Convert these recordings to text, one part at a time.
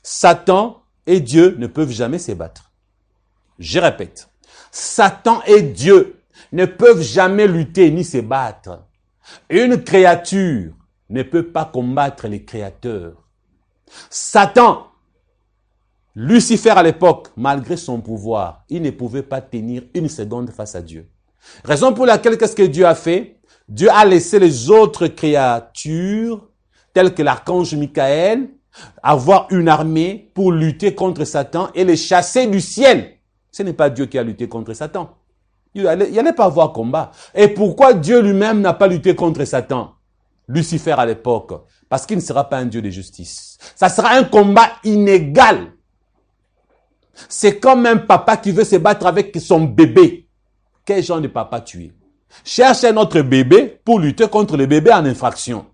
Satan et Dieu ne peuvent jamais se battre. Je répète, Satan et Dieu ne peuvent jamais lutter ni se battre. Une créature ne peut pas combattre les créateurs. Satan, Lucifer à l'époque, malgré son pouvoir, il ne pouvait pas tenir une seconde face à Dieu. Raison pour laquelle, qu'est-ce que Dieu a fait? Dieu a laissé les autres créatures, telles que l'archange Michael, avoir une armée pour lutter contre Satan et les chasser du ciel. Ce n'est pas Dieu qui a lutté contre Satan. Il n'allait pas avoir combat. Et pourquoi Dieu lui-même n'a pas lutté contre Satan? Lucifer à l'époque. Parce qu'il ne sera pas un Dieu de justice. Ça sera un combat inégal. C'est comme un papa qui veut se battre avec son bébé. Quel genre de papa tu es? Cherche un autre bébé pour lutter contre le bébé en infraction.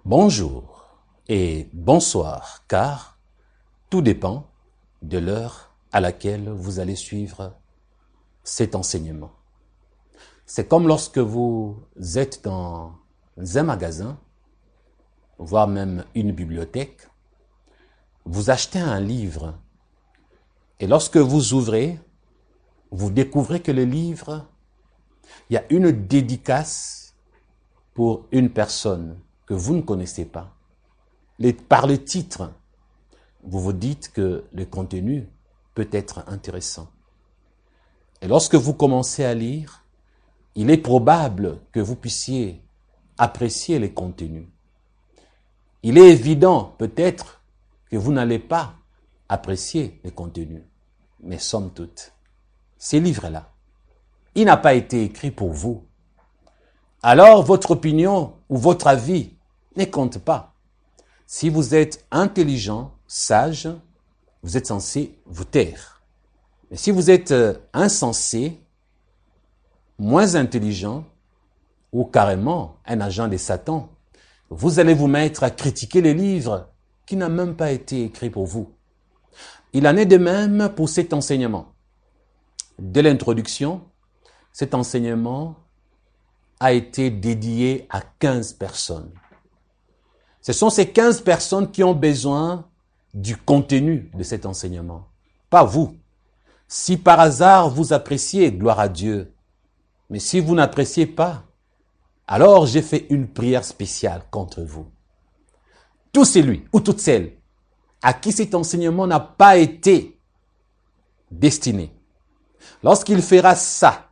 Bonjour et bonsoir, car tout dépend de l'heure à laquelle vous allez suivre cet enseignement. C'est comme lorsque vous êtes dans un magasin, voire même une bibliothèque, vous achetez un livre et lorsque vous ouvrez, vous découvrez que le livre, il y a une dédicace pour une personne que vous ne connaissez pas. Par le titre, vous vous dites que le contenu peut être intéressant. Et lorsque vous commencez à lire, il est probable que vous puissiez apprécier les contenus. Il est évident peut-être que vous n'allez pas apprécier les contenus. Mais somme toute, ces livres-là, il n'a pas été écrit pour vous. Alors votre opinion ou votre avis ne compte pas. Si vous êtes intelligent, sage, vous êtes censé vous taire. Mais si vous êtes insensé, moins intelligent, ou carrément un agent de Satan, vous allez vous mettre à critiquer les livres qui n'ont même pas été écrits pour vous. Il en est de même pour cet enseignement. Dès l'introduction, cet enseignement a été dédié à 15 personnes. Ce sont ces 15 personnes qui ont besoin du contenu de cet enseignement, pas vous. Si par hasard vous appréciez, gloire à Dieu. Mais si vous n'appréciez pas, alors j'ai fait une prière spéciale contre vous. Tout celui ou toute celle à qui cet enseignement n'a pas été destiné, lorsqu'il fera ça,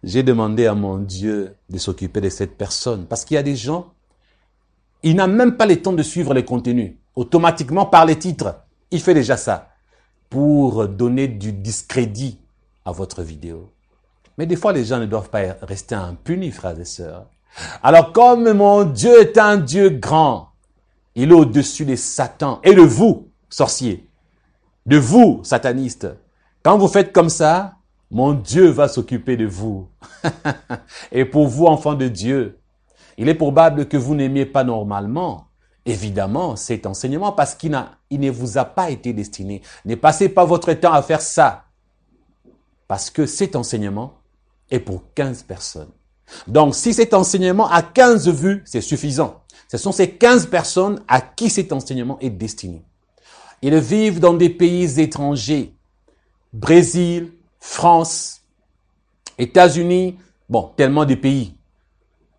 j'ai demandé à mon Dieu de s'occuper de cette personne. Parce qu'il y a des gens, ils n'ont même pas le temps de suivre les contenus. Automatiquement, par les titres, il fait déjà ça. Pour donner du discrédit à votre vidéo. Mais des fois, les gens ne doivent pas rester impunis, frères et sœurs. Alors, comme mon Dieu est un Dieu grand, il est au-dessus de Satan et de vous, sorciers, de vous, satanistes. Quand vous faites comme ça, mon Dieu va s'occuper de vous. Et pour vous, enfants de Dieu, il est probable que vous n'aimiez pas normalement, évidemment, cet enseignement parce qu'il ne vous a pas été destiné. Ne passez pas votre temps à faire ça. Parce que cet enseignement est pour 15 personnes. Donc, si cet enseignement a 15 vues, c'est suffisant. Ce sont ces 15 personnes à qui cet enseignement est destiné. Ils vivent dans des pays étrangers. Brésil, France, États-Unis, bon, tellement de pays.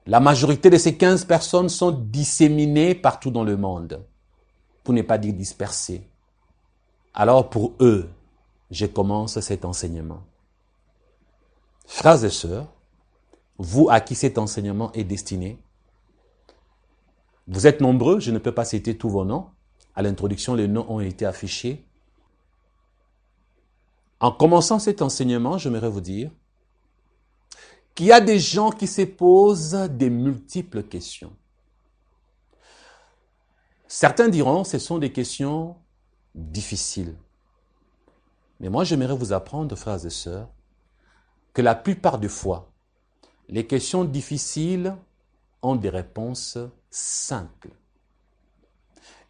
La majorité de ces 15 personnes sont disséminées partout dans le monde, pour ne pas dire dispersées. Alors pour eux, je commence cet enseignement. Frères et sœurs, vous à qui cet enseignement est destiné, vous êtes nombreux, je ne peux pas citer tous vos noms. À l'introduction, les noms ont été affichés. En commençant cet enseignement, j'aimerais vous dire qu'il y a des gens qui se posent des multiples questions. Certains diront que ce sont des questions difficiles. Mais moi, j'aimerais vous apprendre, frères et sœurs, que la plupart des fois, les questions difficiles ont des réponses simples.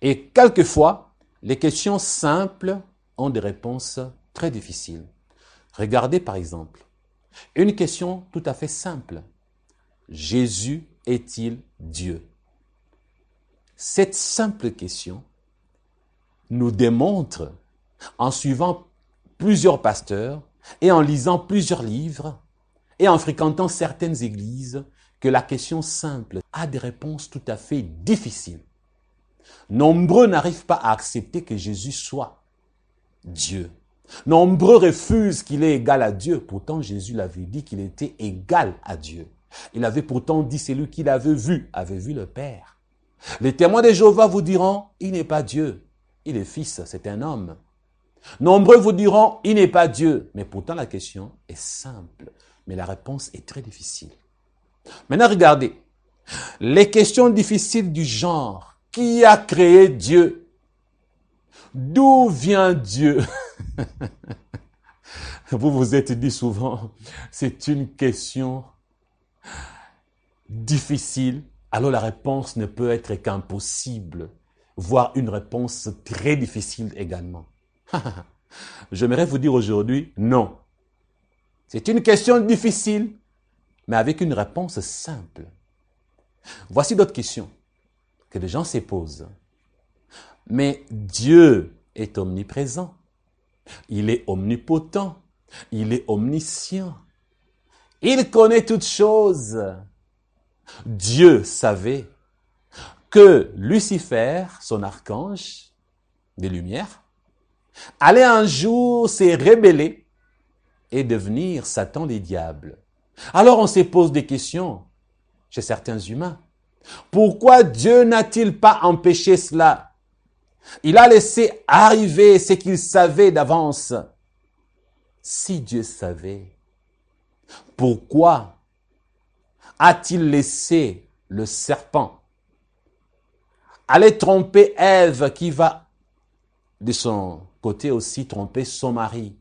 Et quelquefois, les questions simples ont des réponses très difficiles. Regardez par exemple, une question tout à fait simple. Jésus est-il Dieu? Cette simple question nous démontre, en suivant plusieurs pasteurs et en lisant plusieurs livres et en fréquentant certaines églises, que la question simple a des réponses tout à fait difficiles. Nombreux n'arrivent pas à accepter que Jésus soit Dieu. Nombreux refusent qu'il est égal à Dieu. Pourtant, Jésus l'avait dit qu'il était égal à Dieu. Il avait pourtant dit, celui qu'il avait vu le Père. Les témoins de Jéhovah vous diront, il n'est pas Dieu. Il est fils, c'est un homme. Nombreux vous diront, il n'est pas Dieu. Mais pourtant, la question est simple. Mais la réponse est très difficile. Maintenant, regardez. Les questions difficiles du genre, qui a créé Dieu? D'où vient Dieu? Vous vous êtes dit souvent, c'est une question difficile. Alors la réponse ne peut être qu'impossible, voire une réponse très difficile également. J'aimerais vous dire aujourd'hui, non. C'est une question difficile, mais avec une réponse simple. Voici d'autres questions que les gens se posent. Mais Dieu est omniprésent. Il est omnipotent. Il est omniscient. Il connaît toutes choses. Dieu savait que Lucifer, son archange des Lumières, allait un jour se rébeller et devenir Satan les diables. Alors on se pose des questions chez certains humains. Pourquoi Dieu n'a-t-il pas empêché cela? Il a laissé arriver ce qu'il savait d'avance. Si Dieu savait, pourquoi a-t-il laissé le serpent aller tromper Ève qui va de son côté aussi tromper son mari?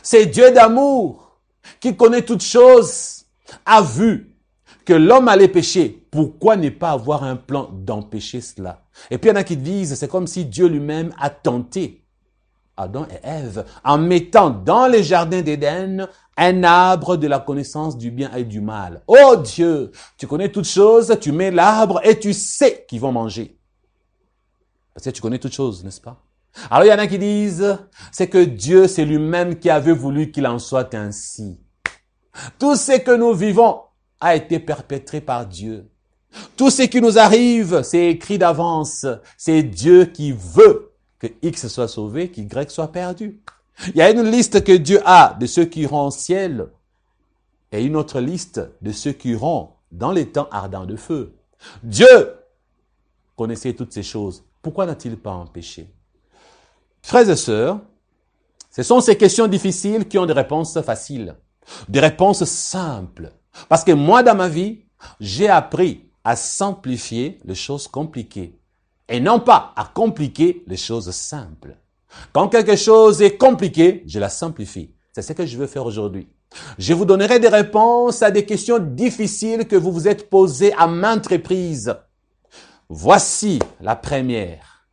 C'est Dieu d'amour qui connaît toutes choses, a vu que l'homme allait pécher. Pourquoi ne pas avoir un plan d'empêcher cela? Et puis il y en a qui disent, c'est comme si Dieu lui-même a tenté Adam et Ève en mettant dans le jardin d'Éden un arbre de la connaissance du bien et du mal. Oh Dieu, tu connais toutes choses, tu mets l'arbre et tu sais qu'ils vont manger. Parce que tu connais toutes choses, n'est-ce pas? Alors il y en a qui disent, c'est que Dieu, c'est lui-même qui avait voulu qu'il en soit ainsi. Tout ce que nous vivons a été perpétré par Dieu. Tout ce qui nous arrive, c'est écrit d'avance. C'est Dieu qui veut que X soit sauvé, qu'Y soit perdu. Il y a une liste que Dieu a de ceux qui iront au ciel et une autre liste de ceux qui iront dans les temps ardents de feu. Dieu connaissait toutes ces choses. Pourquoi n'a-t-il pas empêché? Frères et sœurs, ce sont ces questions difficiles qui ont des réponses faciles, des réponses simples. Parce que moi, dans ma vie, j'ai appris à simplifier les choses compliquées et non pas à compliquer les choses simples. Quand quelque chose est compliqué, je la simplifie. C'est ce que je veux faire aujourd'hui. Je vous donnerai des réponses à des questions difficiles que vous vous êtes posées à maintes reprises. Voici la première.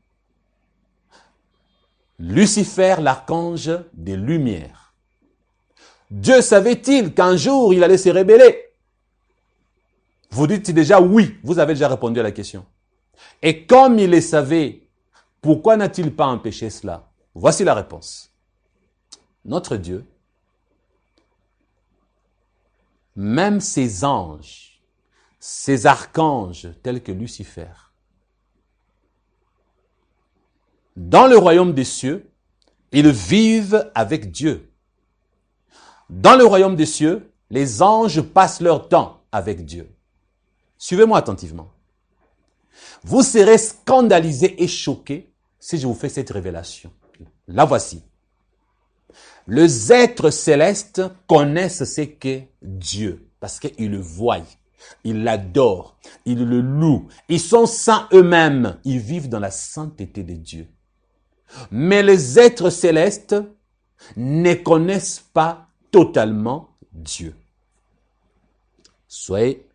Lucifer, l'archange des Lumières. Dieu savait-il qu'un jour il allait se rébeller? Vous dites déjà oui, vous avez déjà répondu à la question. Et comme il le savait, pourquoi n'a-t-il pas empêché cela? Voici la réponse. Notre Dieu, même ses anges, ses archanges tels que Lucifer, dans le royaume des cieux, ils vivent avec Dieu. Dans le royaume des cieux, les anges passent leur temps avec Dieu. Suivez-moi attentivement. Vous serez scandalisés et choqués si je vous fais cette révélation. La voici. Les êtres célestes connaissent ce qu'est Dieu parce qu'ils le voient, ils l'adorent, ils le louent. Ils sont saints eux-mêmes, ils vivent dans la sainteté de Dieu. Mais les êtres célestes ne connaissent pas totalement Dieu. Soyez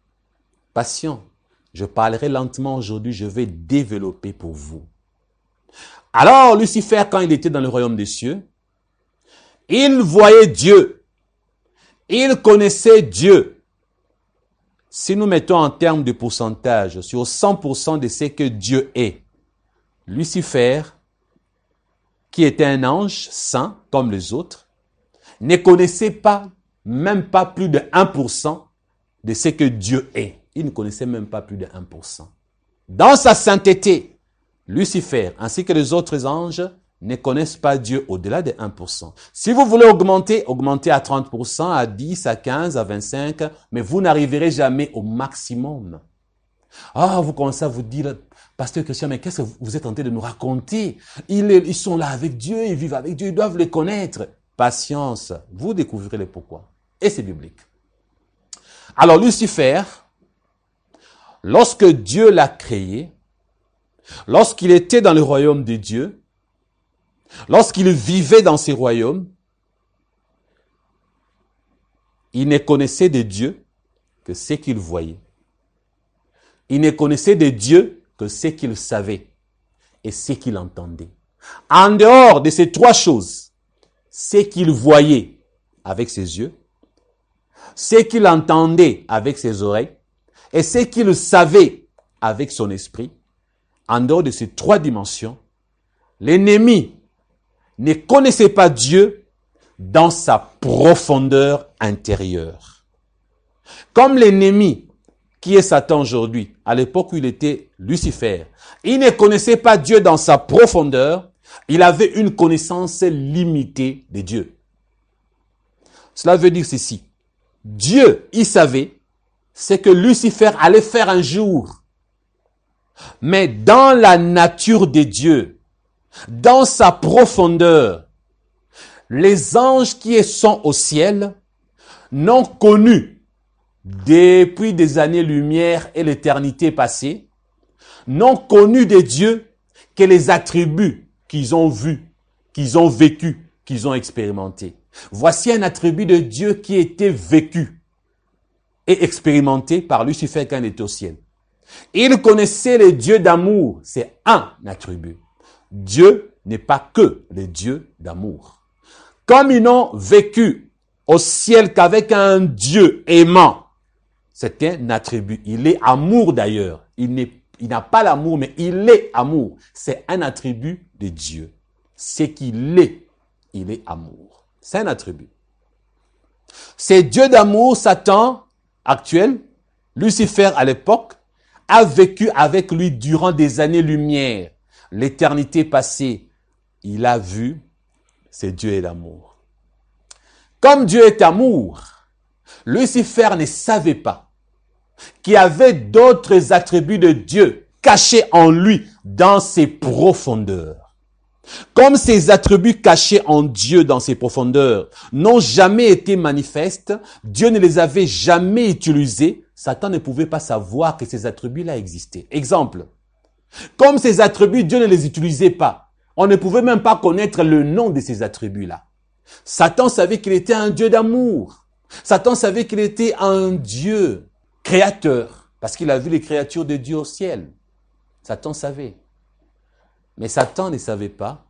patient. Je parlerai lentement aujourd'hui, je vais développer pour vous. Alors, Lucifer, quand il était dans le royaume des cieux, il voyait Dieu. Il connaissait Dieu. Si nous mettons en termes de pourcentage sur 100% de ce que Dieu est, Lucifer, qui était un ange saint comme les autres, ne connaissait pas, même pas plus de 1% de ce que Dieu est. Il ne connaissait même pas plus de 1%. Dans sa sainteté, Lucifer, ainsi que les autres anges, ne connaissent pas Dieu au-delà de 1%. Si vous voulez augmenter, augmentez à 30%, à 10, à 15, à 25, mais vous n'arriverez jamais au maximum. Ah, vous commencez à vous dire, Pasteur Christian, mais qu'est-ce que vous êtes en train de nous raconter? Ils sont là avec Dieu, ils vivent avec Dieu, ils doivent le connaître. Patience, vous découvrirez le pourquoi. Et c'est biblique. Alors Lucifer, lorsque Dieu l'a créé, lorsqu'il était dans le royaume de Dieu, lorsqu'il vivait dans ces royaumes, il ne connaissait de Dieu que ce qu'il voyait. Il ne connaissait de Dieu que ce qu'il savait et ce qu'il entendait. En dehors de ces trois choses, ce qu'il voyait avec ses yeux, ce qu'il entendait avec ses oreilles et ce qu'il savait avec son esprit, en dehors de ces trois dimensions, l'ennemi ne connaissait pas Dieu dans sa profondeur intérieure. Comme l'ennemi qui est Satan aujourd'hui, à l'époque où il était Lucifer, il ne connaissait pas Dieu dans sa profondeur, il avait une connaissance limitée de Dieu. Cela veut dire ceci. Dieu, il savait ce que Lucifer allait faire un jour. Mais dans la nature de Dieu, dans sa profondeur, les anges qui sont au ciel n'ont connu depuis des années-lumière et l'éternité passée, n'ont connu de Dieu que les attributs qu'ils ont vus, qu'ils ont vécus, qu'ils ont expérimentés. Voici un attribut de Dieu qui était vécu et expérimenté par Lucifer quand il était au ciel. Il connaissait le Dieu d'amour, c'est un attribut. Dieu n'est pas que le Dieu d'amour. Comme ils n'ont vécu au ciel qu'avec un Dieu aimant, c'est un attribut. Il est amour d'ailleurs. Il n'a pas l'amour, mais il est amour. C'est un attribut de Dieu. C'est qu'il est. Il est amour. C'est un attribut. C'est Dieu d'amour, Satan, actuel, Lucifer à l'époque, a vécu avec lui durant des années-lumière. L'éternité passée, il a vu, c'est Dieu et l'amour. Comme Dieu est amour, Lucifer ne savait pas qu'il y avait d'autres attributs de Dieu cachés en lui dans ses profondeurs. Comme ces attributs cachés en Dieu dans ses profondeurs n'ont jamais été manifestes, Dieu ne les avait jamais utilisés, Satan ne pouvait pas savoir que ces attributs-là existaient. Exemple, comme ces attributs, Dieu ne les utilisait pas. On ne pouvait même pas connaître le nom de ces attributs-là. Satan savait qu'il était un Dieu d'amour. Satan savait qu'il était un Dieu créateur, parce qu'il a vu les créatures de Dieu au ciel. Satan savait. Mais Satan ne savait pas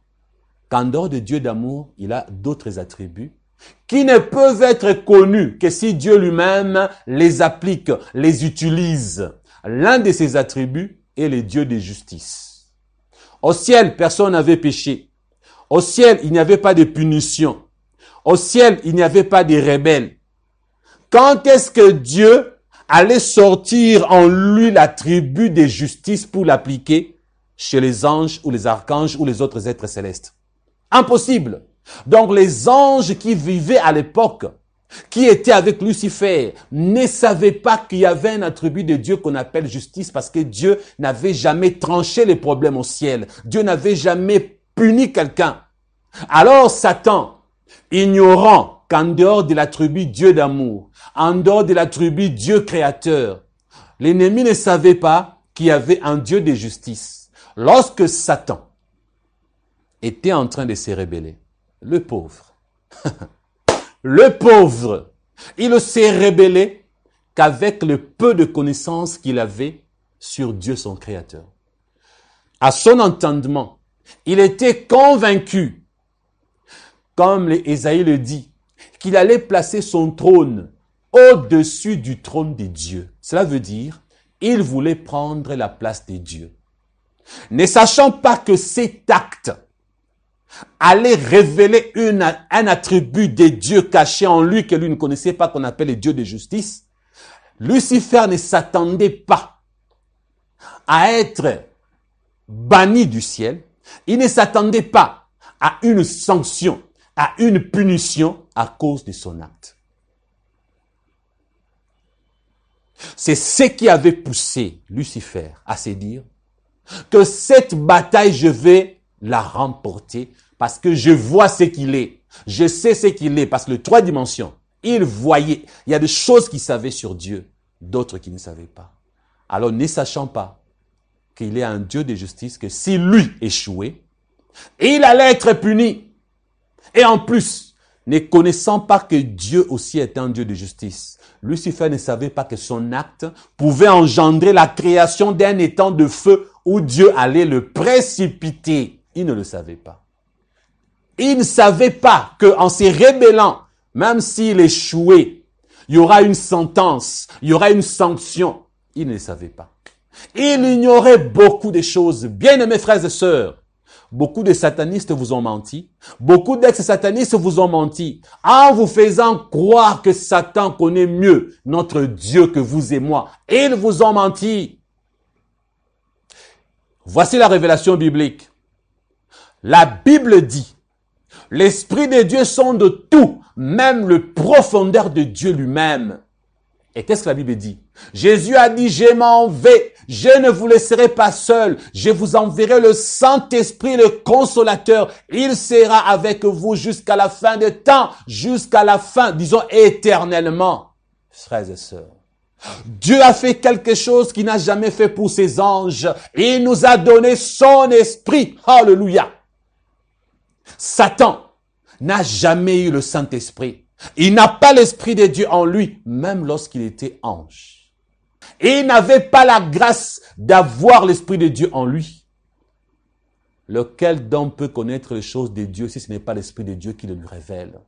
qu'en dehors de Dieu d'amour, il a d'autres attributs qui ne peuvent être connus que si Dieu lui-même les applique, les utilise. L'un de ces attributs est le Dieu de justice. Au ciel, personne n'avait péché. Au ciel, il n'y avait pas de punition. Au ciel, il n'y avait pas de rebelles. Quand est-ce que Dieu allait sortir en lui l'attribut de justice pour l'appliquer chez les anges ou les archanges ou les autres êtres célestes? Impossible. Donc les anges qui vivaient à l'époque, qui étaient avec Lucifer, ne savaient pas qu'il y avait un attribut de Dieu qu'on appelle justice parce que Dieu n'avait jamais tranché les problèmes au ciel. Dieu n'avait jamais puni quelqu'un. Alors Satan, ignorant qu'en dehors de l'attribut Dieu d'amour, en dehors de l'attribut Dieu créateur, l'ennemi ne savait pas qu'il y avait un Dieu de justice. Lorsque Satan était en train de se rébeller, le pauvre, Il s'est rebellé qu'avec le peu de connaissances qu'il avait sur Dieu son Créateur. À son entendement, il était convaincu, comme Ésaïe le dit, qu'il allait placer son trône au-dessus du trône des dieux. Cela veut dire, il voulait prendre la place des dieux. Ne sachant pas que cet acte allait révéler un attribut des dieux cachés en lui que lui ne connaissait pas, qu'on appelle les dieux de justice, Lucifer ne s'attendait pas à être banni du ciel. Il ne s'attendait pas à une sanction, à une punition à cause de son acte. C'est ce qui avait poussé Lucifer à se dire que cette bataille, je vais la remporter parce que je vois ce qu'il est. Je sais ce qu'il est parce que les 3 dimensions, il voyait. Il y a des choses qu'il savait sur Dieu, d'autres qu'il ne savaient pas. Alors, ne sachant pas qu'il est un Dieu de justice, que si lui échouait, il allait être puni. Et en plus, ne connaissant pas que Dieu aussi était un Dieu de justice, Lucifer ne savait pas que son acte pouvait engendrer la création d'un étang de feu où Dieu allait le précipiter. Il ne le savait pas. Il ne savait pas qu'en se rébellant, même s'il échouait, il y aura une sentence, il y aura une sanction. Il ne le savait pas. Il ignorait beaucoup de choses. Bien-aimés frères et sœurs, beaucoup de satanistes vous ont menti. Beaucoup d'ex-satanistes vous ont menti en vous faisant croire que Satan connaît mieux notre Dieu que vous et moi. Ils vous ont menti. Voici la révélation biblique. La Bible dit, l'Esprit de Dieu sonde tout, même le profondeur de Dieu lui-même. Et qu'est-ce que la Bible dit? Jésus a dit, je m'en vais, je ne vous laisserai pas seul, je vous enverrai le Saint-Esprit, le Consolateur. Il sera avec vous jusqu'à la fin des temps, jusqu'à la fin, disons éternellement. Frères et sœurs, Dieu a fait quelque chose qu'il n'a jamais fait pour ses anges. Il nous a donné son esprit. Alléluia. Satan n'a jamais eu le Saint-Esprit. Il n'a pas l'Esprit de Dieu en lui, même lorsqu'il était ange. Et il n'avait pas la grâce d'avoir l'Esprit de Dieu en lui. Lequel donc peut connaître les choses de Dieu si ce n'est pas l'Esprit de Dieu qui le lui révèle?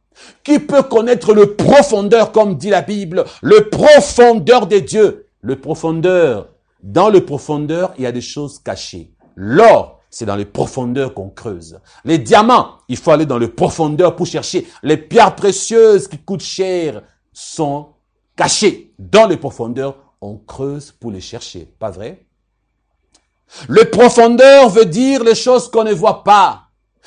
Qui peut connaître le profondeur, comme dit la Bible, le profondeur de Dieu? Le profondeur. Dans le profondeur, il y a des choses cachées. L'or, c'est dans les profondeurs qu'on creuse. Les diamants, il faut aller dans les profondeurs pour chercher. Les pierres précieuses qui coûtent cher sont cachées. Dans les profondeurs, on creuse pour les chercher. Pas vrai? Le profondeur veut dire les choses qu'on ne voit pas.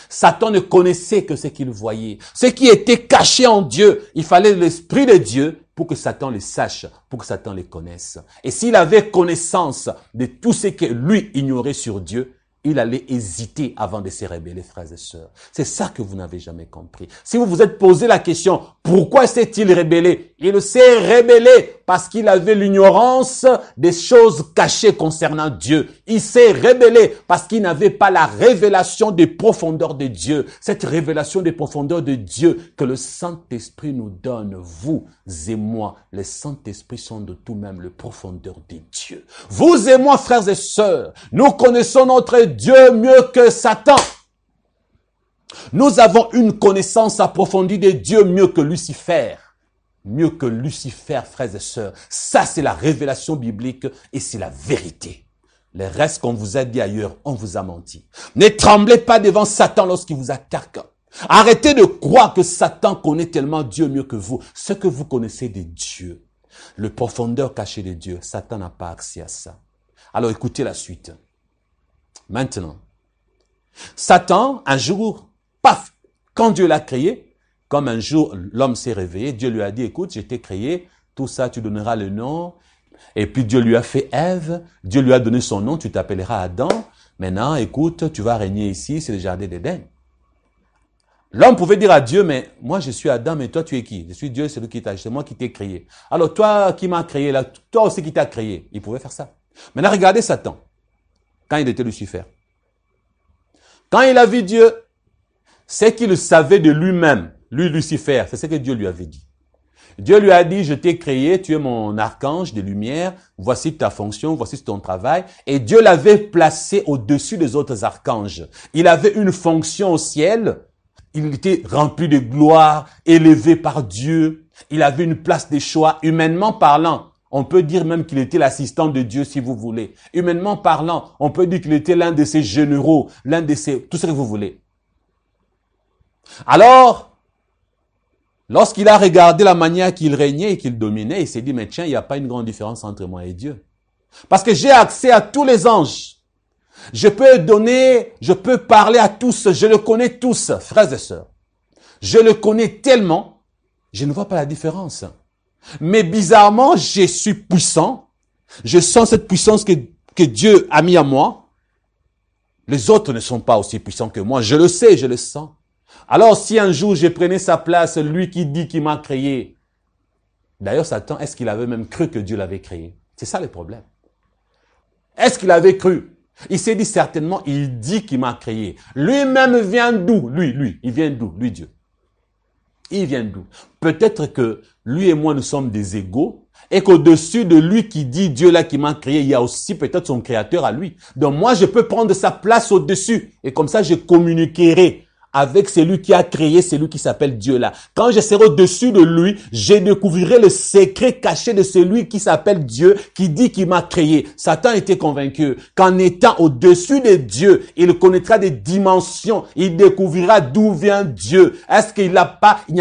Satan ne connaissait que ce qu'il voyait. Ce qui était caché en Dieu, il fallait l'Esprit de Dieu pour que Satan les sache, pour que Satan les connaisse. Et s'il avait connaissance de tout ce que lui ignorait sur Dieu, il allait hésiter avant de se rébeller, frères et sœurs. C'est ça que vous n'avez jamais compris. Si vous vous êtes posé la question, pourquoi s'est-il rébellé? Il s'est rébellé parce qu'il avait l'ignorance des choses cachées concernant Dieu. Il s'est rébellé parce qu'il n'avait pas la révélation des profondeurs de Dieu. Cette révélation des profondeurs de Dieu que le Saint-Esprit nous donne, vous et moi. Le Saint-Esprit sont de tout même le profondeur de Dieu. Vous et moi, frères et sœurs, nous connaissons notre Dieu mieux que Satan. Nous avons une connaissance approfondie de Dieu mieux que Lucifer. Mieux que Lucifer, frères et sœurs. Ça, c'est la révélation biblique et c'est la vérité. Le reste qu'on vous a dit ailleurs, on vous a menti. Ne tremblez pas devant Satan lorsqu'il vous attaque. Arrêtez de croire que Satan connaît tellement Dieu mieux que vous. Ce que vous connaissez de Dieu, le profondeur caché de Dieu, Satan n'a pas accès à ça. Alors écoutez la suite. Maintenant, Satan, un jour, paf, quand Dieu l'a créé, comme un jour l'homme s'est réveillé, Dieu lui a dit, écoute, je t'ai créé, tout ça tu donneras le nom. Et puis Dieu lui a fait Ève, Dieu lui a donné son nom, tu t'appelleras Adam. Maintenant, écoute, tu vas régner ici, c'est le jardin d'Éden. L'homme pouvait dire à Dieu, mais moi je suis Adam, mais toi tu es qui? Je suis Dieu, c'est moi qui t'ai créé. Alors toi qui m'as créé, là, toi aussi qui t'as créé. Il pouvait faire ça. Maintenant regardez Satan, quand il était Lucifer. Quand il a vu Dieu, c'est qu'il savait de lui-même, lui Lucifer, c'est ce que Dieu lui avait dit. Dieu lui a dit, je t'ai créé, tu es mon archange de lumière, voici ta fonction, voici ton travail. Et Dieu l'avait placé au-dessus des autres archanges. Il avait une fonction au ciel, il était rempli de gloire, élevé par Dieu. Il avait une place de choix, humainement parlant. On peut dire même qu'il était l'assistant de Dieu si vous voulez. Humainement parlant, on peut dire qu'il était l'un de ses généraux, l'un de ses... tout ce que vous voulez. Alors, lorsqu'il a regardé la manière qu'il régnait et qu'il dominait, il s'est dit, mais tiens, il n'y a pas une grande différence entre moi et Dieu. Parce que j'ai accès à tous les anges. Je peux parler à tous, je le connais tous, frères et sœurs. Je le connais tellement, je ne vois pas la différence. Mais bizarrement, je suis puissant. Je sens cette puissance que Dieu a mis en moi. Les autres ne sont pas aussi puissants que moi. Je le sais, je le sens. Alors, si un jour je prenais sa place, lui qui dit qu'il m'a créé. D'ailleurs, Satan, est-ce qu'il avait même cru que Dieu l'avait créé? C'est ça le problème. Est-ce qu'il avait cru? Il s'est dit certainement, il dit qu'il m'a créé. Lui-même vient d'où? Lui, il vient d'où? Lui, Dieu. Il vient d'où? Peut-être que lui et moi, nous sommes des égaux et qu'au-dessus de lui qui dit Dieu là qui m'a créé, il y a aussi peut-être son créateur à lui. Donc moi, je peux prendre sa place au-dessus et comme ça, je communiquerai avec celui qui a créé, celui qui s'appelle Dieu là. Quand je serai au-dessus de lui, je découvrirai le secret caché de celui qui s'appelle Dieu, qui dit qu'il m'a créé. Satan était convaincu qu'en étant au-dessus de Dieu, il connaîtra des dimensions, il découvrira d'où vient Dieu. Est-ce qu'il n'y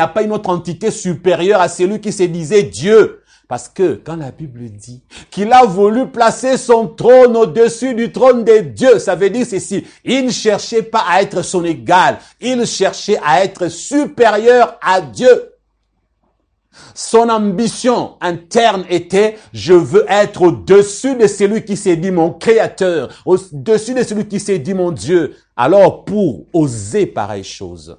a pas une autre entité supérieure à celui qui se disait Dieu? Parce que quand la Bible dit qu'il a voulu placer son trône au-dessus du trône de Dieu, ça veut dire ceci, il ne cherchait pas à être son égal, il cherchait à être supérieur à Dieu. Son ambition interne était, je veux être au-dessus de celui qui s'est dit mon créateur, au-dessus de celui qui s'est dit mon Dieu. Alors pour oser pareille chose,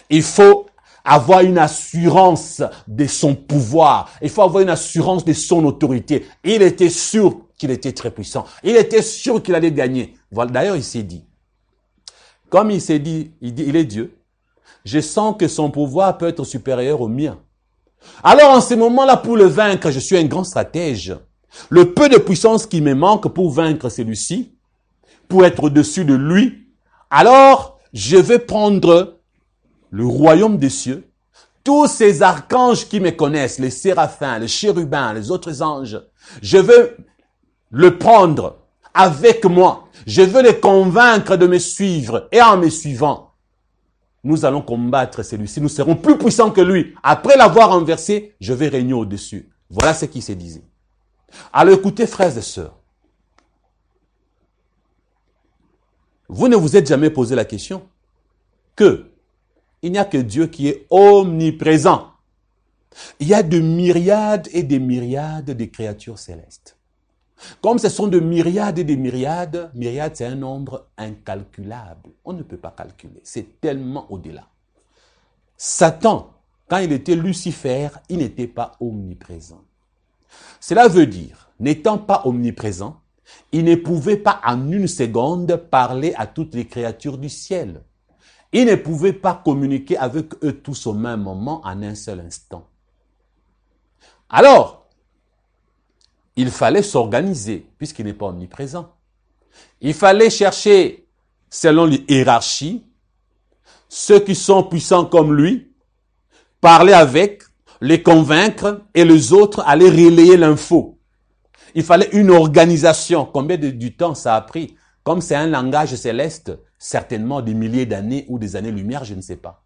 il faut avoir une assurance de son pouvoir. Il faut avoir une assurance de son autorité. Il était sûr qu'il était très puissant. Il était sûr qu'il allait gagner. Voilà. D'ailleurs, il s'est dit, comme il s'est dit, il est Dieu, je sens que son pouvoir peut être supérieur au mien. Alors, en ce moment-là, pour le vaincre, je suis un grand stratège. Le peu de puissance qui me manque pour vaincre celui-ci, pour être au-dessus de lui, alors, je vais prendre le royaume des cieux, tous ces archanges qui me connaissent, les séraphins, les chérubins, les autres anges, je veux le prendre avec moi. Je veux les convaincre de me suivre. Et en me suivant, nous allons combattre celui-ci. Nous serons plus puissants que lui. Après l'avoir renversé, je vais régner au-dessus. Voilà ce qui se disait. Alors écoutez, frères et sœurs, vous ne vous êtes jamais posé la question que il n'y a que Dieu qui est omniprésent. Il y a de myriades et des myriades de créatures célestes. Comme ce sont de myriades et des myriades, myriades c'est un nombre incalculable. On ne peut pas calculer. C'est tellement au-delà. Satan, quand il était Lucifer, il n'était pas omniprésent. Cela veut dire, n'étant pas omniprésent, il ne pouvait pas en une seconde parler à toutes les créatures du ciel. Il ne pouvait pas communiquer avec eux tous au même moment, en un seul instant. Alors, il fallait s'organiser, puisqu'il n'est pas omniprésent. Il fallait chercher, selon les hiérarchies, ceux qui sont puissants comme lui, parler avec, les convaincre, et les autres aller relayer l'info. Il fallait une organisation. Combien du temps ça a pris? Comme c'est un langage céleste, certainement des milliers d'années ou des années-lumière, je ne sais pas.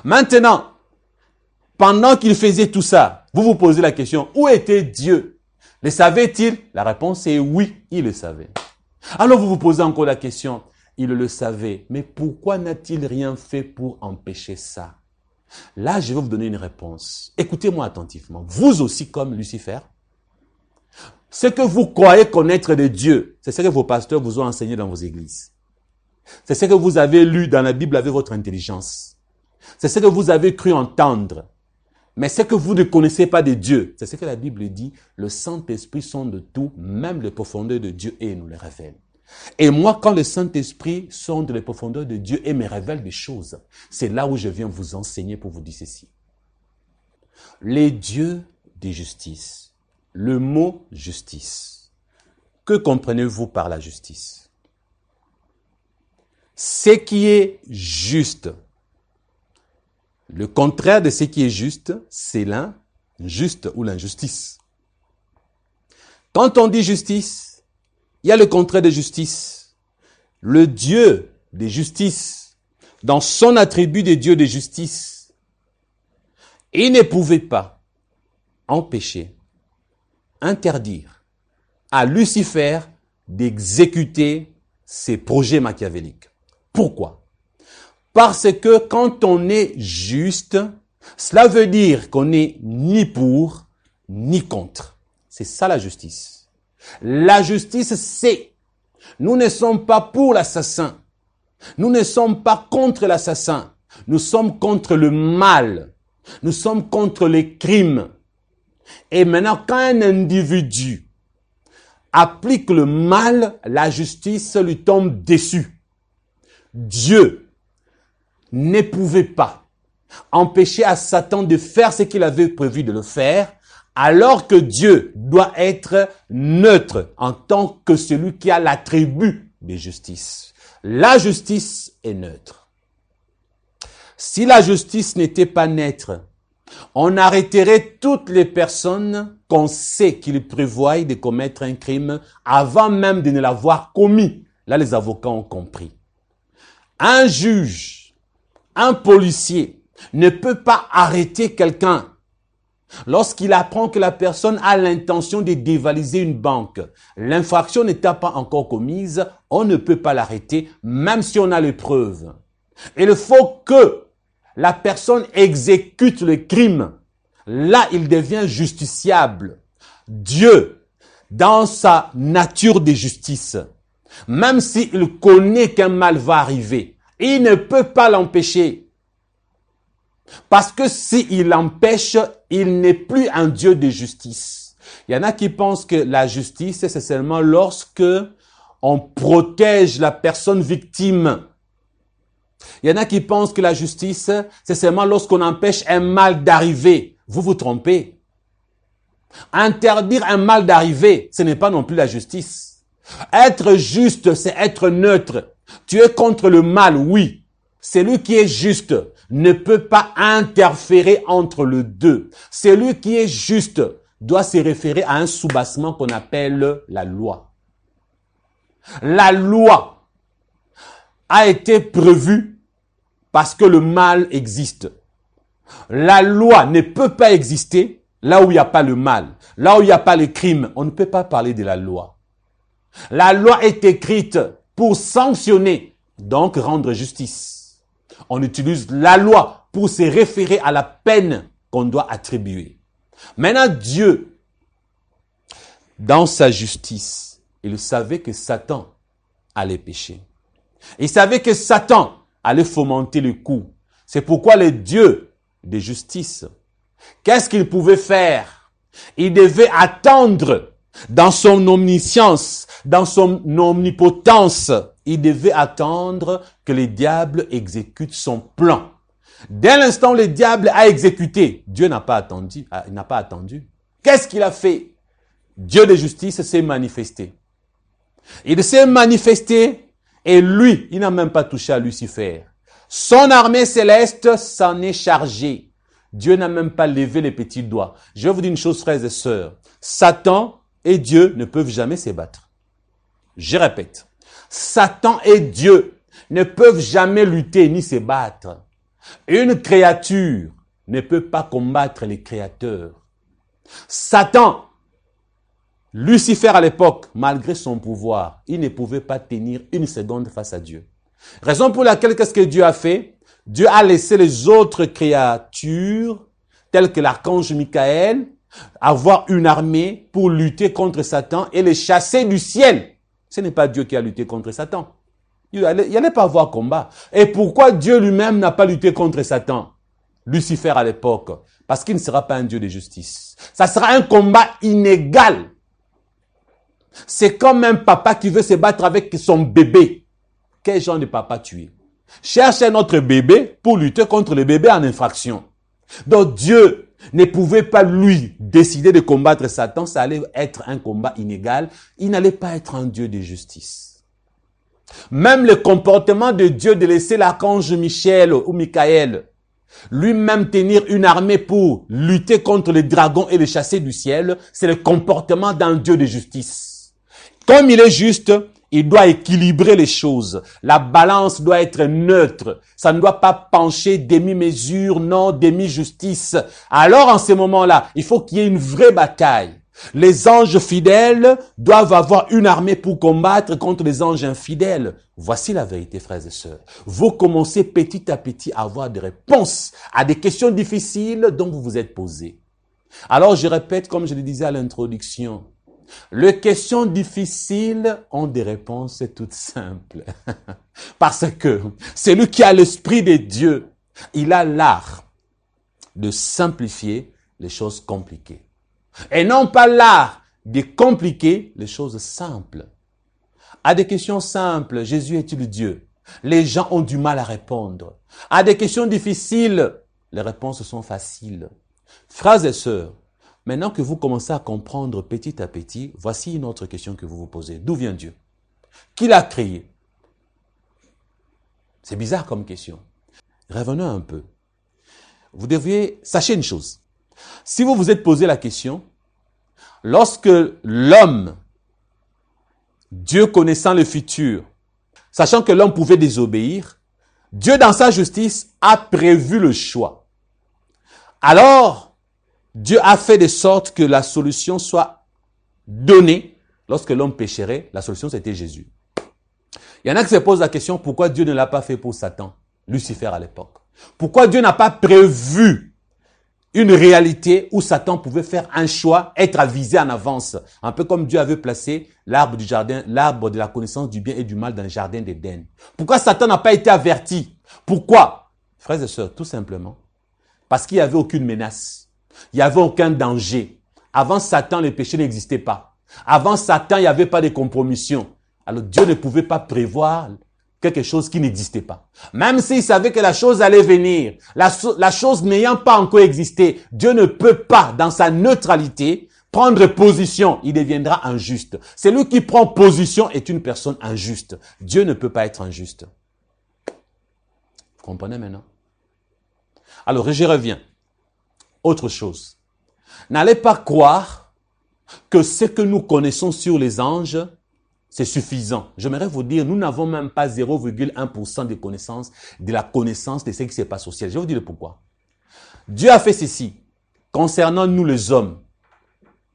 Maintenant, pendant qu'il faisait tout ça, vous vous posez la question, où était Dieu? Le savait-il? La réponse est oui, il le savait. Alors vous vous posez encore la question, il le savait, mais pourquoi n'a-t-il rien fait pour empêcher ça? Là, je vais vous donner une réponse. Écoutez-moi attentivement. Vous aussi, comme Lucifer, ce que vous croyez connaître de Dieu, c'est ce que vos pasteurs vous ont enseigné dans vos églises. C'est ce que vous avez lu dans la Bible avec votre intelligence. C'est ce que vous avez cru entendre. Mais ce que vous ne connaissez pas de Dieu, c'est ce que la Bible dit, le Saint-Esprit sonde tout, même les profondeurs de Dieu, et il nous les révèle. Et moi, quand le Saint-Esprit sonde les profondeurs de Dieu et me révèle des choses, c'est là où je viens vous enseigner pour vous dire ceci. Les dieux de justice. Le mot justice. Que comprenez-vous par la justice? Ce qui est juste. Le contraire de ce qui est juste, c'est l'injuste ou l'injustice. Quand on dit justice, il y a le contraire de justice. Le Dieu de justice, dans son attribut de Dieu de justice, il ne pouvait pas empêcher, interdire à Lucifer d'exécuter ses projets machiavéliques. Pourquoi? Parce que quand on est juste, cela veut dire qu'on n'est ni pour, ni contre. C'est ça la justice. La justice, c'est, nous ne sommes pas pour l'assassin. Nous ne sommes pas contre l'assassin. Nous sommes contre le mal. Nous sommes contre les crimes. Et maintenant, quand un individu applique le mal, la justice lui tombe dessus. Dieu ne pouvait pas empêcher à Satan de faire ce qu'il avait prévu de le faire, alors que Dieu doit être neutre en tant que celui qui a l'attribut de justice. La justice est neutre. Si la justice n'était pas neutre, on arrêterait toutes les personnes qu'on sait qu'ils prévoient de commettre un crime avant même de ne l'avoir commis. Là, les avocats ont compris. Un juge, un policier ne peut pas arrêter quelqu'un lorsqu'il apprend que la personne a l'intention de dévaliser une banque. L'infraction n'étant pas encore commise, on ne peut pas l'arrêter, même si on a les preuves. Il faut que la personne exécute le crime. Là, il devient justiciable. Dieu, dans sa nature de justice, même s'il connaît qu'un mal va arriver, il ne peut pas l'empêcher. Parce que s'il l'empêche, il n'est plus un Dieu de justice. Il y en a qui pensent que la justice, c'est seulement lorsque on protège la personne victime. Il y en a qui pensent que la justice, c'est seulement lorsqu'on empêche un mal d'arriver. Vous vous trompez. Interdire un mal d'arriver, ce n'est pas non plus la justice. Être juste, c'est être neutre. Tu es contre le mal, oui. Celui qui est juste ne peut pas interférer entre les deux. Celui qui est juste doit se référer à un soubassement qu'on appelle la loi. La loi a été prévue parce que le mal existe. La loi ne peut pas exister là où il n'y a pas le mal, là où il n'y a pas le crime. On ne peut pas parler de la loi. La loi est écrite pour sanctionner, donc rendre justice. On utilise la loi pour se référer à la peine qu'on doit attribuer. Maintenant, Dieu, dans sa justice, il savait que Satan allait pécher. Il savait que Satan allait fomenter le coup. C'est pourquoi le Dieu de justice, qu'est-ce qu'il pouvait faire? Il devait attendre dans son omniscience, dans son omnipotence, il devait attendre que le diable exécute son plan. Dès l'instant où le diable a exécuté, Dieu n'a pas attendu. Il n'a pas attendu. Qu'est-ce qu'il a fait? Dieu de justice s'est manifesté. Il s'est manifesté et lui, il n'a même pas touché à Lucifer. Son armée céleste s'en est chargée. Dieu n'a même pas levé les petits doigts. Je vais vous dire une chose, frères et sœurs. Satan et Dieu ne peuvent jamais se battre. Je répète. Satan et Dieu ne peuvent jamais lutter ni se battre. Une créature ne peut pas combattre les créateurs. Satan, Lucifer à l'époque, malgré son pouvoir, il ne pouvait pas tenir une seconde face à Dieu. Raison pour laquelle, qu'est-ce que Dieu a fait? Dieu a laissé les autres créatures, telles que l'archange Michael, avoir une armée pour lutter contre Satan et les chasser du ciel. Ce n'est pas Dieu qui a lutté contre Satan. Il n'allait pas avoir combat. Et pourquoi Dieu lui-même n'a pas lutté contre Satan? Lucifer à l'époque. Parce qu'il ne sera pas un Dieu de justice. Ça sera un combat inégal. C'est comme un papa qui veut se battre avec son bébé. Quel genre de papa tu es? Cherche un autre bébé pour lutter contre le bébé en infraction. Donc Dieu ne pouvait pas lui décider de combattre Satan, ça allait être un combat inégal. Il n'allait pas être un Dieu de justice. Même le comportement de Dieu de laisser l'archange Michel ou Michael lui-même tenir une armée pour lutter contre les dragons et les chasser du ciel, c'est le comportement d'un Dieu de justice. Comme il est juste, il doit équilibrer les choses. La balance doit être neutre. Ça ne doit pas pencher demi-mesure, non demi-justice. Alors en ce moment-là, il faut qu'il y ait une vraie bataille. Les anges fidèles doivent avoir une armée pour combattre contre les anges infidèles. Voici la vérité, frères et sœurs. Vous commencez petit à petit à avoir des réponses à des questions difficiles dont vous vous êtes posées. Alors je répète, comme je le disais à l'introduction, les questions difficiles ont des réponses toutes simples. Parce que celui qui a l'esprit de Dieu, il a l'art de simplifier les choses compliquées. Et non pas l'art de compliquer les choses simples. À des questions simples, Jésus est-il Dieu? Les gens ont du mal à répondre. À des questions difficiles, les réponses sont faciles. Frères et sœurs, maintenant que vous commencez à comprendre petit à petit, voici une autre question que vous vous posez. D'où vient Dieu? Qui l'a créé? C'est bizarre comme question. Revenons un peu. Vous devriez, sachez une chose. Si vous vous êtes posé la question, lorsque l'homme, Dieu connaissant le futur, sachant que l'homme pouvait désobéir, Dieu dans sa justice a prévu le choix. Alors, Dieu a fait de sorte que la solution soit donnée. Lorsque l'homme pécherait, la solution c'était Jésus. Il y en a qui se posent la question, pourquoi Dieu ne l'a pas fait pour Satan, Lucifer à l'époque? Pourquoi Dieu n'a pas prévu une réalité où Satan pouvait faire un choix, être avisé en avance. Un peu comme Dieu avait placé l'arbre du jardin, l'arbre de la connaissance du bien et du mal dans le jardin d'Éden. Pourquoi Satan n'a pas été averti? Pourquoi? Frères et sœurs, tout simplement. Parce qu'il n'y avait aucune menace. Il n'y avait aucun danger. Avant Satan, le péché n'existait pas. Avant Satan, il n'y avait pas de compromission. Alors Dieu ne pouvait pas prévoir quelque chose qui n'existait pas. Même s'il savait que la chose allait venir, la chose n'ayant pas encore existé, Dieu ne peut pas, dans sa neutralité, prendre position. Il deviendra injuste. Celui qui prend position est une personne injuste. Dieu ne peut pas être injuste. Vous comprenez maintenant? Alors, je reviens. Autre chose. N'allez pas croire que ce que nous connaissons sur les anges, c'est suffisant. J'aimerais vous dire, nous n'avons même pas 0,1% de connaissance, de la connaissance de ce qui se passe au ciel. Je vais vous dire le pourquoi. Dieu a fait ceci. Concernant nous les hommes,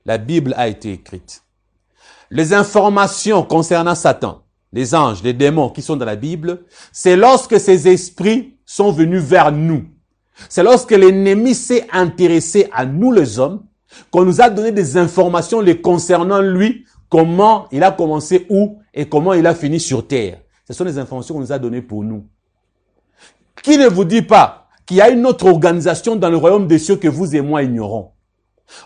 la Bible a été écrite. Les informations concernant Satan, les anges, les démons qui sont dans la Bible, c'est lorsque ces esprits sont venus vers nous. C'est lorsque l'ennemi s'est intéressé à nous les hommes, qu'on nous a donné des informations les concernant lui, comment il a commencé où et comment il a fini sur terre. Ce sont les informations qu'on nous a données pour nous. Qui ne vous dit pas qu'il y a une autre organisation dans le royaume des cieux que vous et moi ignorons?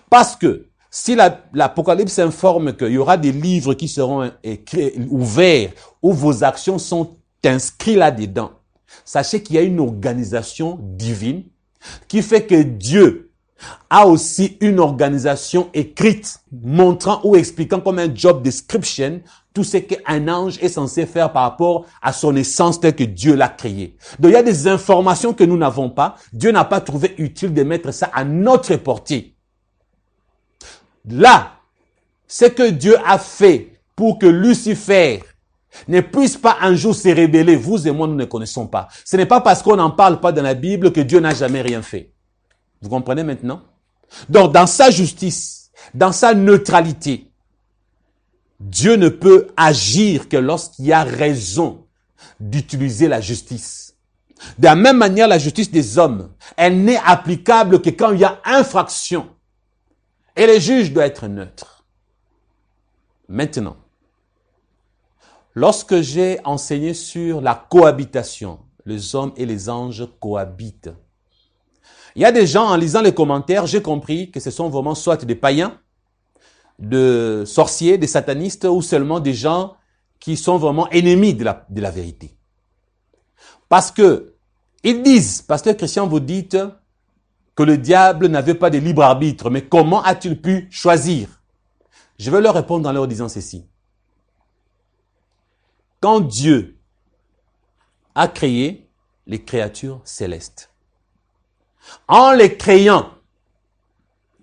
Parce que si l'Apocalypse informe qu'il y aura des livres qui seront écrits, ouverts, où vos actions sont inscrites là-dedans, sachez qu'il y a une organisation divine qui fait que Dieu a aussi une organisation écrite montrant ou expliquant comme un job description tout ce qu'un ange est censé faire par rapport à son essence telle que Dieu l'a créé. Donc il y a des informations que nous n'avons pas. Dieu n'a pas trouvé utile de mettre ça à notre portée. Là, ce que Dieu a fait pour que Lucifer ne puisse pas un jour se rébeller, vous et moi nous ne connaissons pas. Ce n'est pas parce qu'on n'en parle pas dans la Bible que Dieu n'a jamais rien fait. Vous comprenez maintenant? Donc, dans sa justice, dans sa neutralité, Dieu ne peut agir que lorsqu'il y a raison d'utiliser la justice. De la même manière, la justice des hommes, elle n'est applicable que quand il y a infraction. Et le juge doit être neutre. Maintenant, lorsque j'ai enseigné sur la cohabitation, les hommes et les anges cohabitent. Il y a des gens, en lisant les commentaires, j'ai compris que ce sont vraiment soit des païens, des sorciers, des satanistes, ou seulement des gens qui sont vraiment ennemis de la vérité. Parce que, ils disent, pasteur Christian, vous dites que le diable n'avait pas de libre arbitre, mais comment a-t-il pu choisir? Je vais leur répondre en leur disant ceci. Quand Dieu a créé les créatures célestes, en les créant,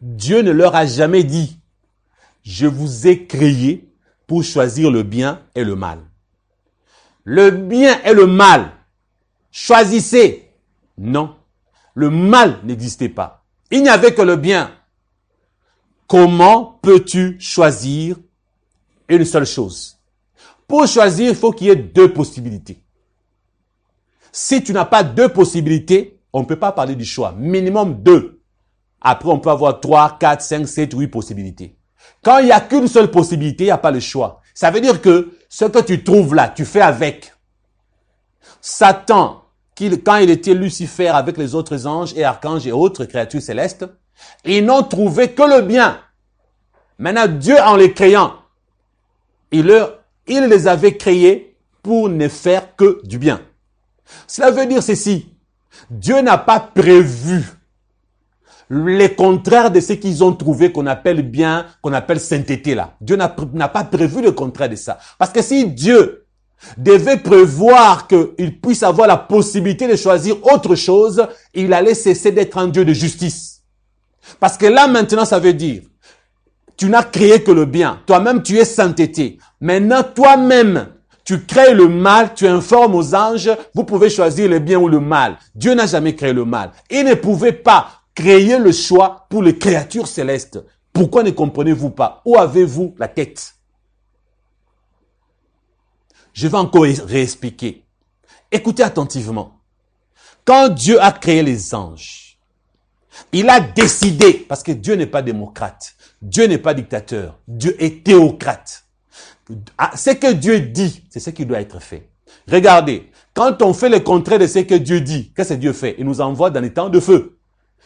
Dieu ne leur a jamais dit « Je vous ai créé pour choisir le bien et le mal. » Le bien et le mal, choisissez. Non, le mal n'existait pas. Il n'y avait que le bien. Comment peux-tu choisir une seule chose? Pour choisir, il faut qu'il y ait deux possibilités. Si tu n'as pas deux possibilités, on ne peut pas parler du choix. Minimum deux. Après, on peut avoir 3, 4, 5, 7, 8 possibilités. Quand il n'y a qu'une seule possibilité, il n'y a pas le choix. Ça veut dire que ce que tu trouves là, tu fais avec. Satan, quand il était Lucifer avec les autres anges et archanges et autres créatures célestes, ils n'ont trouvé que le bien. Maintenant, Dieu, en les créant, il les avait créés pour ne faire que du bien. Cela veut dire ceci. Dieu n'a pas prévu les contraires de ce qu'ils ont trouvé qu'on appelle bien, qu'on appelle sainteté là. Dieu n'a pas prévu le contraire de ça. Parce que si Dieu devait prévoir qu'il puisse avoir la possibilité de choisir autre chose, il allait cesser d'être un Dieu de justice. Parce que là maintenant ça veut dire, tu n'as créé que le bien. Toi-même tu es sainteté. Maintenant toi-même, tu crées le mal, tu informes aux anges, vous pouvez choisir le bien ou le mal. Dieu n'a jamais créé le mal. Il ne pouvait pas créer le choix pour les créatures célestes. Pourquoi ne comprenez-vous pas? Où avez-vous la tête? Je vais encore réexpliquer. Écoutez attentivement. Quand Dieu a créé les anges, il a décidé, parce que Dieu n'est pas démocrate, Dieu n'est pas dictateur, Dieu est théocrate. Ce que Dieu dit, c'est ce qui doit être fait. Regardez, quand on fait le contraire de ce que Dieu dit, qu'est-ce que Dieu fait? Il nous envoie dans les temps de feu.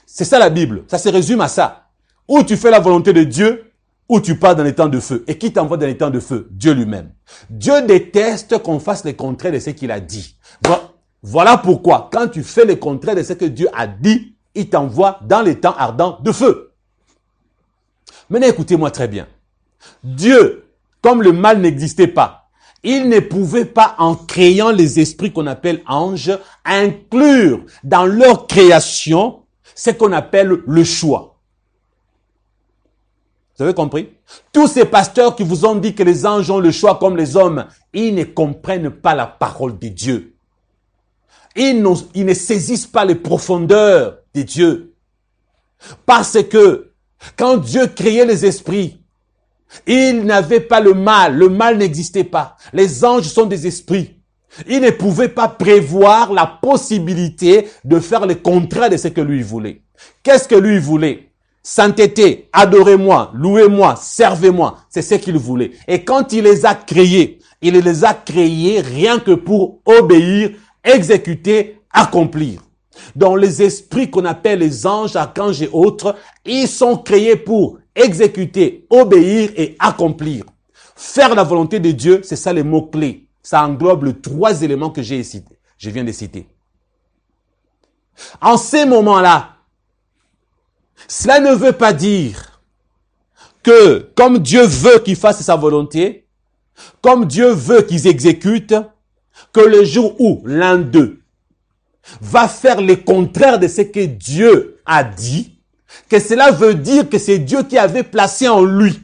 C'est ça la Bible, ça se résume à ça. Ou tu fais la volonté de Dieu, ou tu pars dans les temps de feu. Et qui t'envoie dans les temps de feu? Dieu lui-même. Dieu déteste qu'on fasse le contraire de ce qu'il a dit. Voilà pourquoi, quand tu fais le contraire de ce que Dieu a dit, il t'envoie dans les temps ardents de feu. Maintenant, écoutez-moi très bien. Dieu, comme le mal n'existait pas, il ne pouvait pas, en créant les esprits qu'on appelle anges, inclure dans leur création ce qu'on appelle le choix. Vous avez compris? Tous ces pasteurs qui vous ont dit que les anges ont le choix comme les hommes, ils ne comprennent pas la parole de Dieu. Ils ne saisissent pas les profondeurs de Dieu. Parce que quand Dieu créait les esprits, il n'avait pas le mal n'existait pas. Les anges sont des esprits. Il ne pouvait pas prévoir la possibilité de faire le contraire de ce que lui voulait. Qu'est-ce que lui voulait? Sainteté, adorez-moi, louez-moi, servez-moi. C'est ce qu'il voulait. Et quand il les a créés rien que pour obéir, exécuter, accomplir. Donc les esprits qu'on appelle les anges, archanges et autres, ils sont créés pour exécuter, obéir et accomplir. Faire la volonté de Dieu, c'est ça les mots-clés. Ça englobe les 3 éléments que je viens de citer. En ces moments-là, cela ne veut pas dire que comme Dieu veut qu'ils fassent sa volonté, comme Dieu veut qu'ils exécutent, que le jour où l'un d'eux va faire le contraire de ce que Dieu a dit, que cela veut dire que c'est Dieu qui avait placé en lui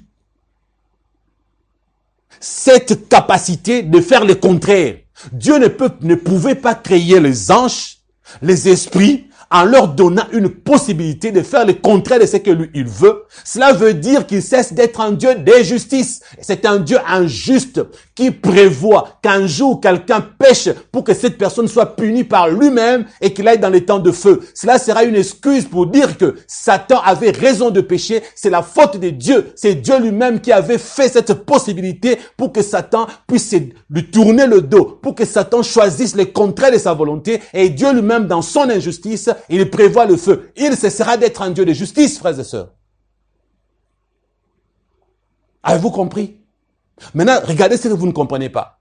cette capacité de faire le contraire. Dieu ne pouvait pas créer les anges, les esprits, en leur donnant une possibilité de faire le contraire de ce que lui, il veut. Cela veut dire qu'il cesse d'être un Dieu de justice. C'est un Dieu injuste qui prévoit qu'un jour quelqu'un pêche pour que cette personne soit punie par lui-même et qu'il aille dans les temps de feu. Cela sera une excuse pour dire que Satan avait raison de pécher. C'est la faute de Dieu. C'est Dieu lui-même qui avait fait cette possibilité pour que Satan puisse lui tourner le dos, pour que Satan choisisse le contraire de sa volonté. Et Dieu lui-même, dans son injustice, il prévoit le feu. Il cessera d'être un Dieu de justice, frères et sœurs. Avez-vous compris? Maintenant, regardez ce que vous ne comprenez pas.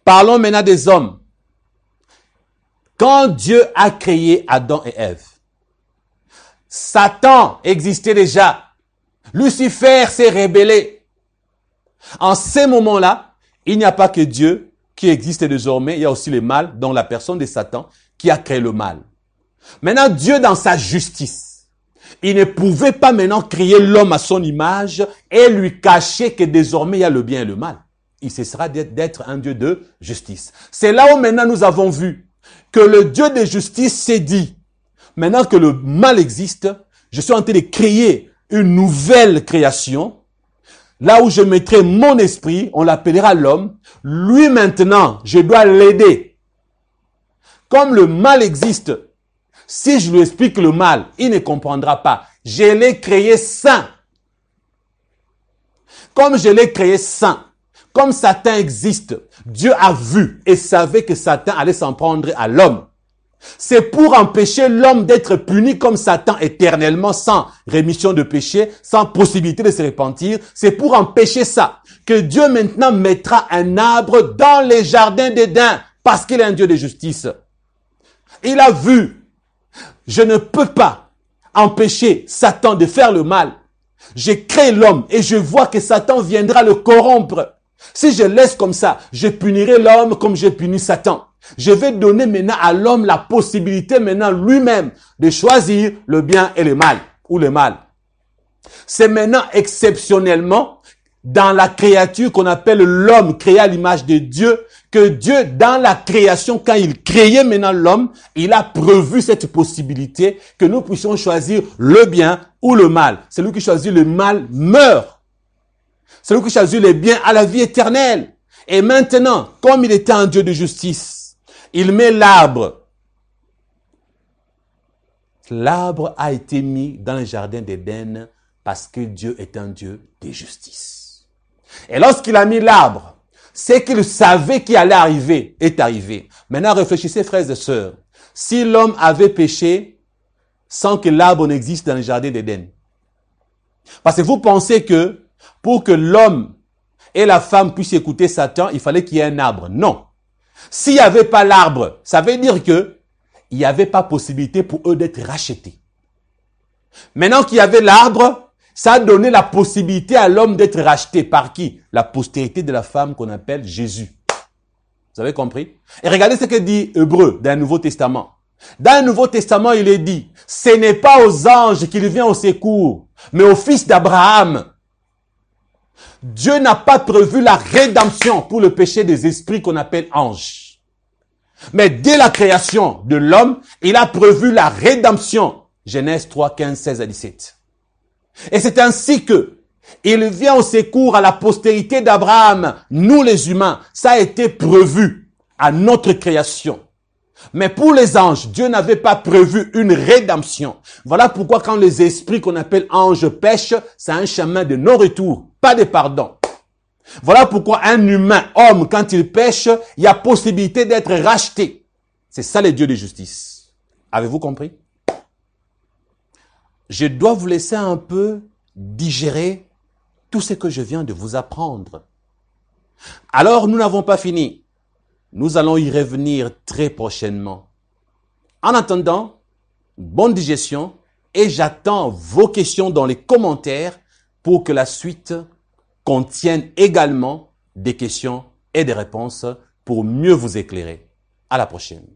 Parlons maintenant des hommes. Quand Dieu a créé Adam et Ève, Satan existait déjà. Lucifer s'est rébellé. En ces moments-là, il n'y a pas que Dieu qui existe désormais, il y a aussi le mal dans la personne de Satan qui a créé le mal. Maintenant, Dieu dans sa justice, il ne pouvait pas maintenant créer l'homme à son image et lui cacher que désormais il y a le bien et le mal. Il cessera d'être un Dieu de justice. C'est là où maintenant nous avons vu que le Dieu de justice s'est dit, maintenant que le mal existe, je suis en train de créer une nouvelle création. Là où je mettrai mon esprit, on l'appellera l'homme. Lui maintenant, je dois l'aider. Comme le mal existe, si je lui explique le mal, il ne comprendra pas. Je l'ai créé saint. Comme je l'ai créé saint, comme Satan existe, Dieu a vu et savait que Satan allait s'en prendre à l'homme. C'est pour empêcher l'homme d'être puni comme Satan éternellement, sans rémission de péché, sans possibilité de se repentir. C'est pour empêcher ça que Dieu maintenant mettra un arbre dans les jardins d'Éden, parce qu'il est un Dieu de justice. Il a vu, je ne peux pas empêcher Satan de faire le mal. J'ai créé l'homme et je vois que Satan viendra le corrompre. Si je laisse comme ça, je punirai l'homme comme j'ai puni Satan. Je vais donner maintenant à l'homme la possibilité maintenant lui-même de choisir le bien et le mal, ou le mal. C'est maintenant exceptionnellement dans la créature qu'on appelle l'homme créé à l'image de Dieu, que Dieu dans la création, quand il créait maintenant l'homme, il a prévu cette possibilité que nous puissions choisir le bien ou le mal. Celui qui choisit le mal meurt. Celui qui choisit le bien a la vie éternelle. Et maintenant, comme il était un Dieu de justice, il met l'arbre. L'arbre a été mis dans le jardin d'Éden parce que Dieu est un Dieu de justice. Et lorsqu'il a mis l'arbre, c'est qu'il savait qu'il allait arriver, est arrivé. Maintenant, réfléchissez, frères et sœurs. Si l'homme avait péché sans que l'arbre n'existe dans le jardin d'Éden, parce que vous pensez que pour que l'homme et la femme puissent écouter Satan, il fallait qu'il y ait un arbre. Non. S'il n'y avait pas l'arbre, ça veut dire que il n'y avait pas possibilité pour eux d'être rachetés. Maintenant qu'il y avait l'arbre, ça a donné la possibilité à l'homme d'être racheté. Par qui? La postérité de la femme qu'on appelle Jésus. Vous avez compris? Et regardez ce que dit Hébreu dans le Nouveau Testament. Dans le Nouveau Testament, il est dit, ce n'est pas aux anges qu'il vient au secours, mais aux fils d'Abraham. Dieu n'a pas prévu la rédemption pour le péché des esprits qu'on appelle anges. Mais dès la création de l'homme, il a prévu la rédemption. Genèse 3, 15, 16 à 17. Et c'est ainsi que il vient au secours à la postérité d'Abraham. Nous les humains, ça a été prévu à notre création. Mais pour les anges, Dieu n'avait pas prévu une rédemption. Voilà pourquoi quand les esprits qu'on appelle anges pêchent, c'est un chemin de non-retour, pas de pardon. Voilà pourquoi un humain, homme, quand il pêche, il y a possibilité d'être racheté. C'est ça le Dieu de justice. Avez-vous compris? Je dois vous laisser un peu digérer tout ce que je viens de vous apprendre. Alors, nous n'avons pas fini. Nous allons y revenir très prochainement. En attendant, bonne digestion et j'attends vos questions dans les commentaires pour que la suite contienne également des questions et des réponses pour mieux vous éclairer. À la prochaine.